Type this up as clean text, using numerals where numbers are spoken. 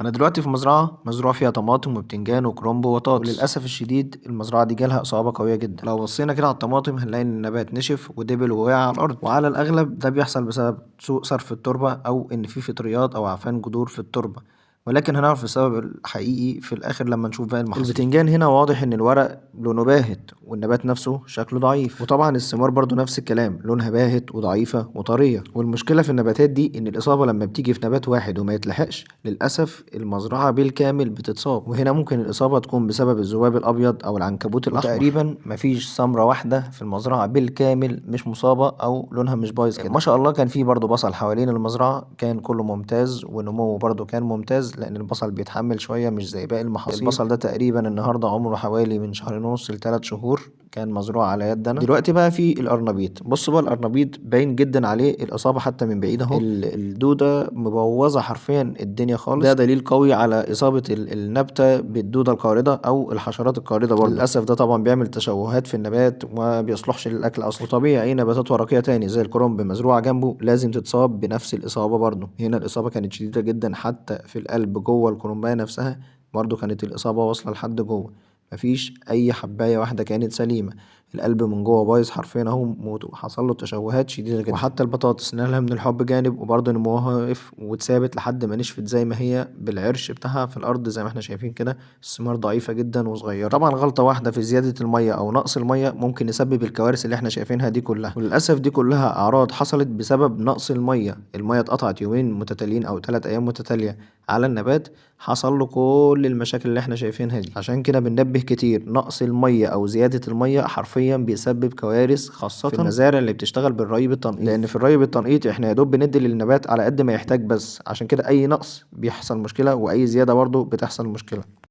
أنا دلوقتي في مزرعة مزروع فيها طماطم وبتنجان وكرنب وبطاطس، وللأسف الشديد المزرعة دي جالها إصابة قوية جدا. لو بصينا كده على الطماطم هنلاقي إن النبات نشف ودبل ووقع على الأرض، وعلى الأغلب ده بيحصل بسبب سوء صرف التربة أو إن في فطريات أو عفان جذور في التربة. ولكن هنعرف السبب الحقيقي في الآخر لما نشوف باقي المحاصيل. البتنجان هنا واضح إن الورق لونه باهت والنبات نفسه شكله ضعيف، وطبعا الثمار برضو نفس الكلام، لونها باهت وضعيفة وطرية. والمشكلة في النباتات دي إن الإصابة لما بتيجي في نبات واحد وما يتلحقش للأسف المزرعة بالكامل بتتصاب. وهنا ممكن الإصابة تكون بسبب الذباب الأبيض أو العنكبوت الأحمر. تقريبا مفيش ثمرة واحدة في المزرعة بالكامل مش مصابة أو لونها مش بايظ كده. ما شاء الله كان في برضو بصل حوالين المزرعة، كان كله ممتاز ونموه برضو كان ممتاز، لأن البصل بيتحمل شوية مش زي باقي المحاصيل. البصل ده تقريبا النهاردة عمره حوالي من شهرين ونص لثلاث شهور، كان مزروع على يدنا. دلوقتي بقى في القرنبيط، بص بقى القرنبيط باين جدا عليه الإصابة حتى من بعيد أهو، الدودة مبوظة حرفيا الدنيا خالص. ده دليل قوي على إصابة النبتة بالدودة القاردة أو الحشرات القاردة برضه. للأسف ده طبعا بيعمل تشوهات في النبات وما بيصلحش للأكل أصلا. وطبيعي أي نباتات ورقية تاني زي الكرنب مزروعة جنبه لازم تتصاب بنفس الإصابة برضه. هنا الإصابة كانت شديدة جدا حتى في القلب جوه الكرنباية نفسها، برضه كانت الإصابة واصلة لحد جوه، مفيش أي حباية واحدة كانت سليمة. القلب من جوه بايظ حرفيا اهو، حصل له تشوهات شديده جدا. وحتى البطاطس نالها من الحب جانب وبرضه نموها وقف واتثابت لحد ما نشفت زي ما هي بالعرش بتاعها في الارض زي ما احنا شايفين كده. الثمار ضعيفه جدا وصغيره. طبعا غلطه واحده في زياده الميه او نقص الميه ممكن يسبب الكوارث اللي احنا شايفينها دي كلها. وللاسف دي كلها اعراض حصلت بسبب نقص الميه. الميه اتقطعت يومين متتاليين او 3 ايام متتاليه على النبات، حصل له كل المشاكل اللي احنا شايفينها دي. عشان كده بننبه كتير، نقص الميه او زياده الميه حرفيا بيسبب كوارث، خاصة في المزارع اللي بتشتغل بالري بالتنقيط، لأن في الري بالتنقيط احنا يا دوب بندي للنبات على قد ما يحتاج بس. عشان كده أي نقص بيحصل مشكلة وأي زيادة برضه بتحصل مشكلة.